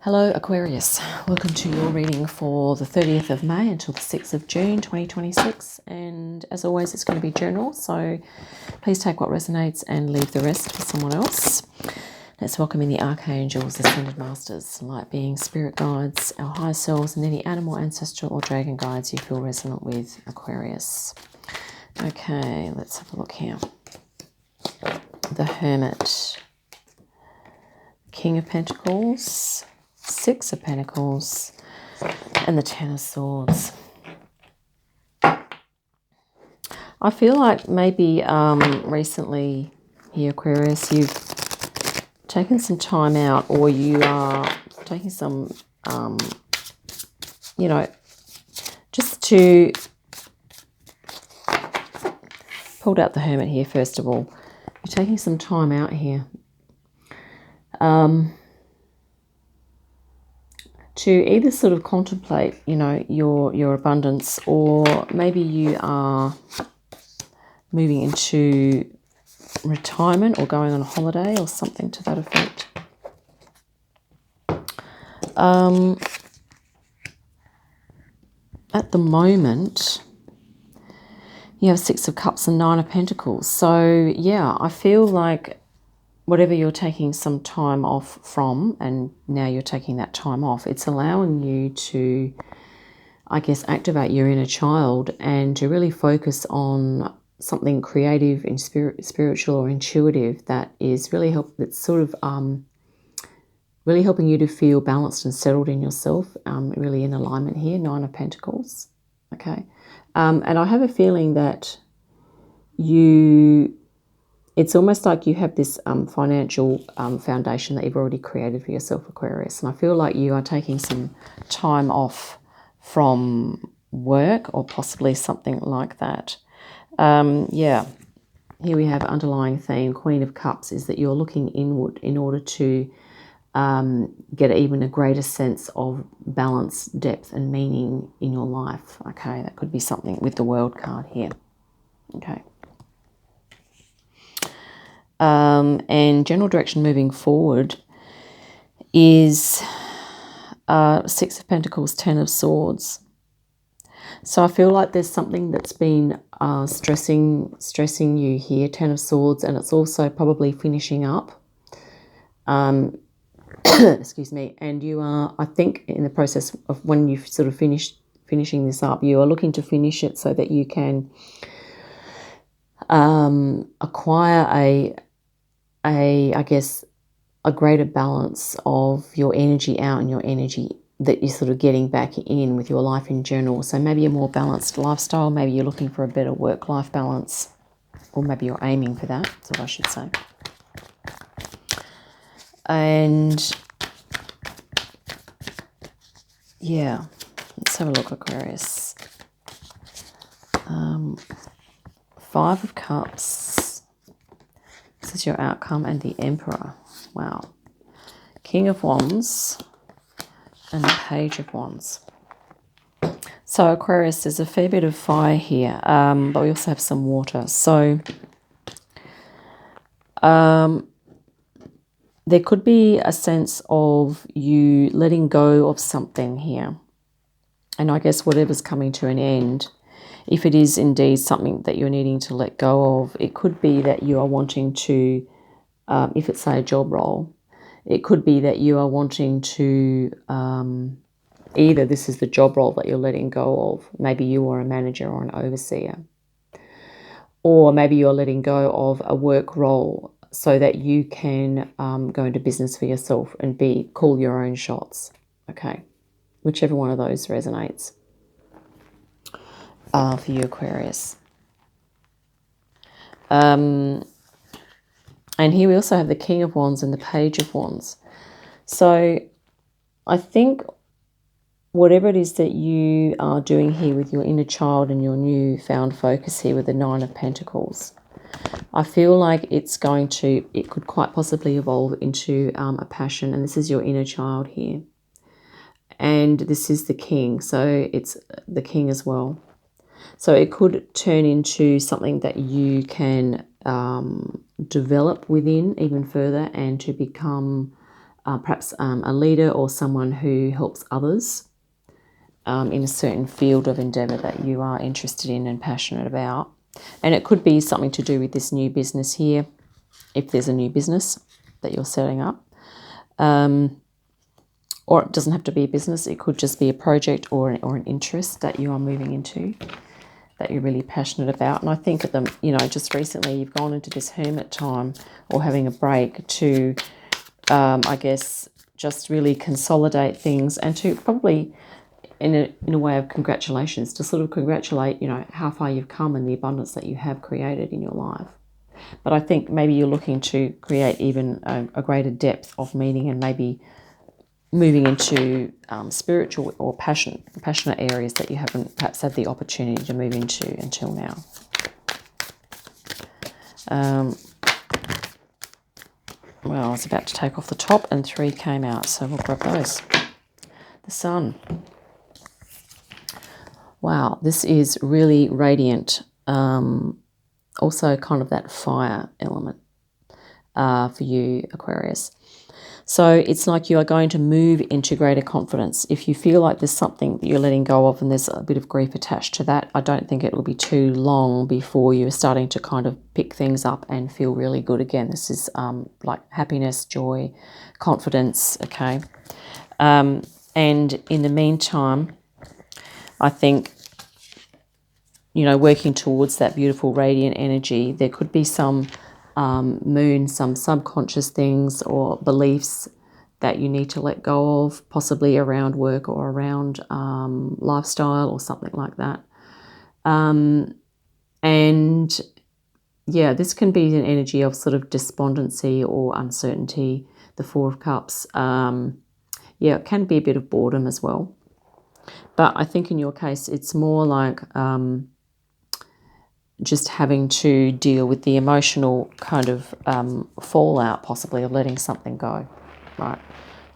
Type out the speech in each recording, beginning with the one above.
Hello Aquarius, welcome to your reading for the 30th of May until the 6th of June 2026, and as always it's going to be general, so please take what resonates and leave the rest for someone else. Let's welcome in the Archangels, Ascended Masters, Light Beings, Spirit Guides, our higher selves, and any animal, ancestral or dragon guides you feel resonant with, Aquarius. Okay, let's have a look here. The Hermit, King of Pentacles, Six of Pentacles, and the Ten of Swords. I feel like maybe recently here, Aquarius, you've taken some time out, or you are taking some, just to... Pulled out the Hermit here, first of all. You're taking some time out here. To either sort of contemplate, your abundance, or maybe you are moving into retirement or going on a holiday or something to that effect. At the moment, you have Six of Cups and Nine of Pentacles. So, yeah, I feel like whatever you're taking some time off from, and now you're taking that time off, it's allowing you to, I guess, activate your inner child and to really focus on something creative and spiritual or intuitive that is really really helping you to feel balanced and settled in yourself, really in alignment here. Nine of Pentacles, okay? And I have a feeling that it's almost like you have this financial foundation that you've already created for yourself, Aquarius. And I feel like you are taking some time off from work or possibly something like that. Yeah, here we have underlying theme, Queen of Cups, is that you're looking inward in order to get even a greater sense of balance, depth and meaning in your life. Okay, that could be something with the World card here. Okay. And general direction moving forward is Six of Pentacles, Ten of Swords. So I feel like there's something that's been stressing you here, Ten of Swords, and it's also probably finishing up. Excuse me. And you are, I think, in the process of when you've sort of finishing this up, you are looking to finish it so that you can acquire I guess, a greater balance of your energy out and your energy that you're sort of getting back in with your life in general. So maybe a more balanced lifestyle, maybe you're looking for a better work-life balance, or maybe you're aiming for that, that's what I should say. And yeah, let's have a look, Aquarius. Five of Cups. This is your outcome, and the Emperor. Wow. King of Wands and the Page of Wands. So Aquarius, there's a fair bit of fire here, but we also have some water. So there could be a sense of you letting go of something here. And I guess whatever's coming to an end, if it is indeed something that you're needing to let go of, it could be that you are wanting to, if it's, say, a job role, it could be that you are wanting to, either this is the job role that you're letting go of, maybe you are a manager or an overseer, or maybe you're letting go of a work role so that you can go into business for yourself and call your own shots, okay? Whichever one of those resonates. For you, Aquarius. And here we also have the King of Wands and the Page of Wands. So I think whatever it is that you are doing here with your inner child and your newfound focus here with the Nine of Pentacles, I feel like it could quite possibly evolve into a passion, and this is your inner child here. And this is the King, so it's the King as well. So it could turn into something that you can develop within even further, and to become perhaps a leader or someone who helps others in a certain field of endeavour that you are interested in and passionate about. And it could be something to do with this new business here, if there's a new business that you're setting up. Or it doesn't have to be a business. It could just be a project or an interest that you are moving into, that you're really passionate about. And I think at the, just recently you've gone into this hermit time or having a break to, I guess, just really consolidate things and to probably, in a way of congratulations, to sort of congratulate, how far you've come and the abundance that you have created in your life. But I think maybe you're looking to create even a greater depth of meaning and maybe moving into spiritual or passionate areas that you haven't perhaps had the opportunity to move into until now. Well, I was about to take off the top and 3 came out, so we'll grab those. The Sun. Wow, this is really radiant. Also kind of that fire element for you, Aquarius. So it's like you are going to move into greater confidence. If you feel like there's something that you're letting go of and there's a bit of grief attached to that, I don't think it will be too long before you're starting to kind of pick things up and feel really good again. This is like happiness, joy, confidence, okay? And in the meantime, I think, working towards that beautiful radiant energy, there could be some moon, some subconscious things or beliefs that you need to let go of, possibly around work or around lifestyle or something like that. And yeah, this can be an energy of sort of despondency or uncertainty, the 4 of Cups. Yeah, it can be a bit of boredom as well. But I think in your case, it's more like just having to deal with the emotional kind of fallout, possibly, of letting something go, right?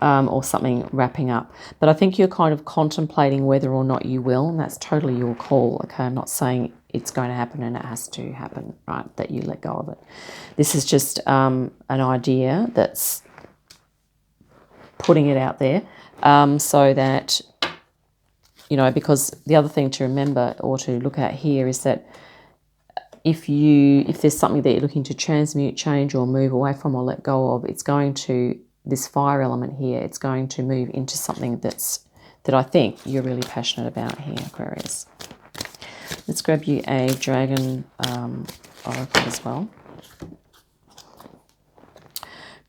Or something wrapping up. But I think you're kind of contemplating whether or not you will, and that's totally your call, okay? I'm not saying it's going to happen and it has to happen, right, that you let go of it. This is just an idea that's putting it out there so that, because the other thing to remember or to look at here is that if there's something that you're looking to transmute, change, or move away from or let go of, it's going to, this fire element here, it's going to move into something that I think you're really passionate about here, Aquarius. Let's grab you a dragon oracle as well.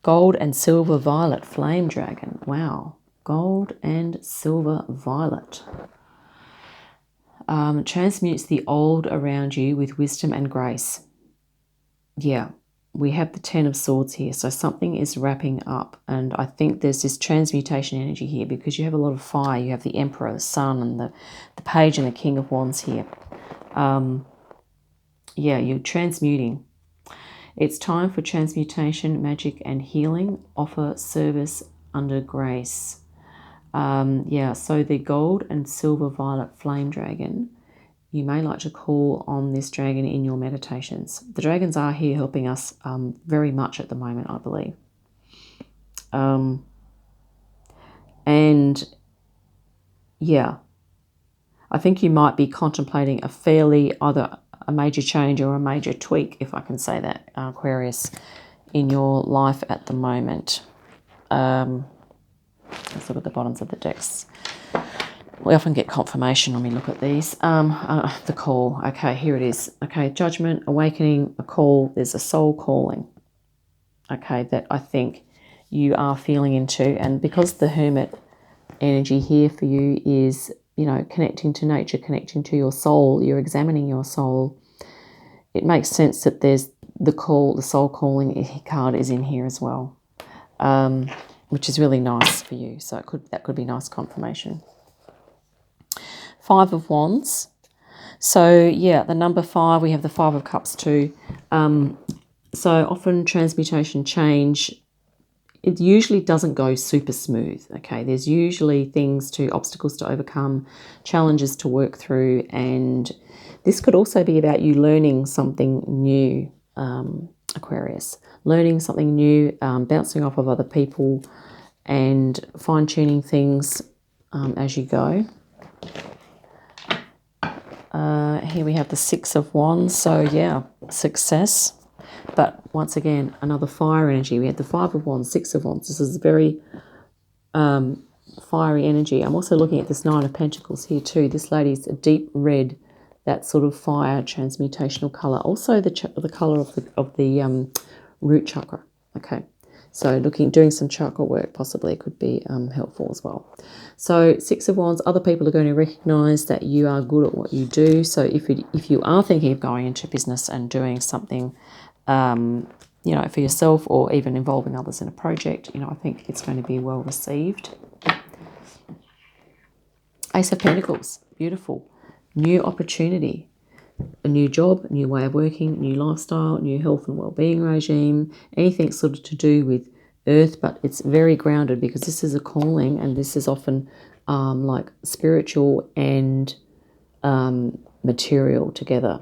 Gold and silver violet flame dragon. Wow. Gold and silver violet. Transmutes the old around you with wisdom and grace. Yeah, we have the 10 of Swords here, so something is wrapping up, and I think there's this transmutation energy here because you have a lot of fire. You have the Emperor, the Sun, and the Page and the King of Wands here. Yeah, you're transmuting. It's time for transmutation, magic, and healing. Offer service under grace. Yeah, so the gold and silver violet flame dragon, you may like to call on this dragon in your meditations. The dragons are here helping us very much at the moment, I believe. And yeah, I think you might be contemplating either a major change or a major tweak, if I can say that, Aquarius, in your life at the moment. Let's look at the bottoms of the decks. We often get confirmation when we look at these. The call. Okay, here it is. Okay, judgment, awakening, a call. There's a soul calling. Okay, that I think you are feeling into. And because the hermit energy here for you is, connecting to nature, connecting to your soul, you're examining your soul, it makes sense that there's the soul calling card is in here as well. Which is really nice for you. So that could be nice confirmation. 5 of Wands. So yeah, the number 5, we have the 5 of Cups too. So often transmutation, change, it usually doesn't go super smooth, okay? There's usually obstacles to overcome, challenges to work through, and this could also be about you learning something new, Aquarius. Learning something new, bouncing off of other people, and fine-tuning things as you go. Here we have the Six of Wands, so yeah, success. But once again, another fire energy. We had the Five of Wands, Six of Wands. This is very fiery energy. I'm also looking at this Nine of Pentacles here too. This lady's a deep red, that sort of fire transmutational color. Also the color of the root chakra. Okay, so doing some chakra work possibly could be helpful as well. So Six of Wands, other people are going to recognize that you are good at what you do. So if you are thinking of going into business and doing something, you know, for yourself or even involving others in a project, you know, I think it's going to be well received. Ace of Pentacles, beautiful. New opportunity, a new job, a new way of working, new lifestyle, new health and well-being regime, anything sort of to do with earth, but it's very grounded because this is a calling, and this is often like spiritual and material together.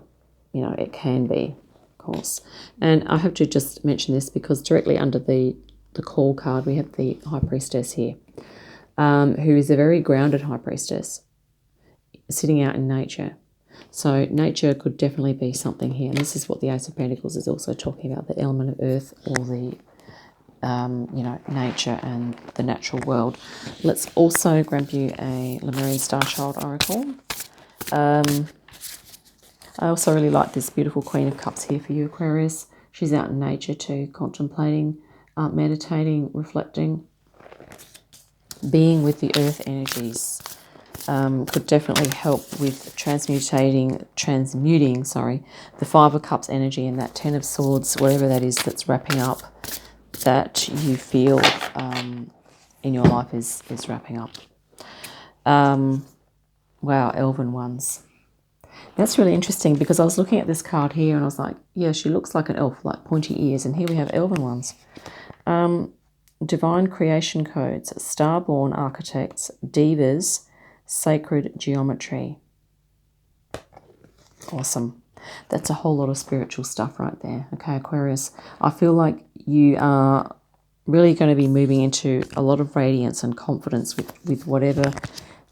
You know, it can be, of course. And I have to just mention this because directly under the call card, we have the High Priestess here, who is a very grounded High Priestess, sitting out in nature. So nature could definitely be something here. And this is what the Ace of Pentacles is also talking about, the element of earth, or the, you know, nature and the natural world. Let's also grab you a Lemurian Star Child Oracle. I also really like this beautiful Queen of Cups here for you, Aquarius. She's out in nature too, contemplating, meditating, reflecting, being with the earth energies. Could definitely help with transmuting, the Five of Cups energy and that Ten of Swords, whatever that is that's wrapping up, that you feel in your life is wrapping up. Wow, Elven Ones. That's really interesting because I was looking at this card here and I was like, yeah, she looks like an elf, like pointy ears. And here we have Elven Ones. Divine Creation Codes, Starborn Architects, Divas, Sacred Geometry. Awesome. That's a whole lot of spiritual stuff right there. Okay, Aquarius, I feel like you are really going to be moving into a lot of radiance and confidence with whatever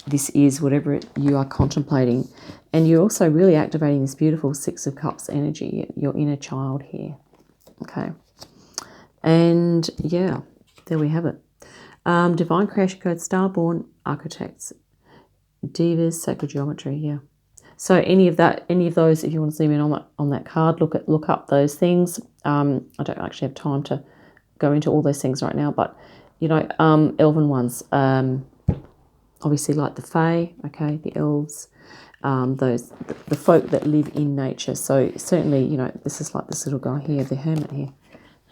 this is, whatever you are contemplating. And you're also really activating this beautiful Six of Cups energy, your inner child here. Okay. And yeah, there we have it. Divine Creation Code, Starborn Architects, Divas, Sacred Geometry, yeah. So any of those, if you want to zoom in on that card, look up those things. I don't actually have time to go into all those things right now, but you know, Elven Ones, obviously like the Fae, okay, the elves, the folk that live in nature. So certainly, you know, this is like this little guy here, the hermit here.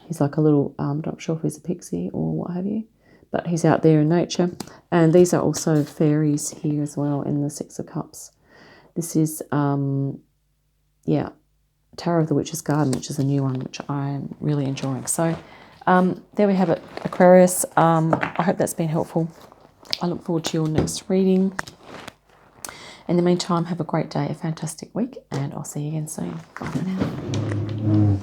He's like a little, I'm not sure if he's a pixie or what have you, but he's out there in nature. And these are also fairies here as well in the Six of Cups. This is, yeah, Tarot of the Witch's Garden, which is a new one, which I'm really enjoying. So there we have it, Aquarius. I hope that's been helpful. I look forward to your next reading. In the meantime, have a great day, a fantastic week, and I'll see you again soon. Bye for now.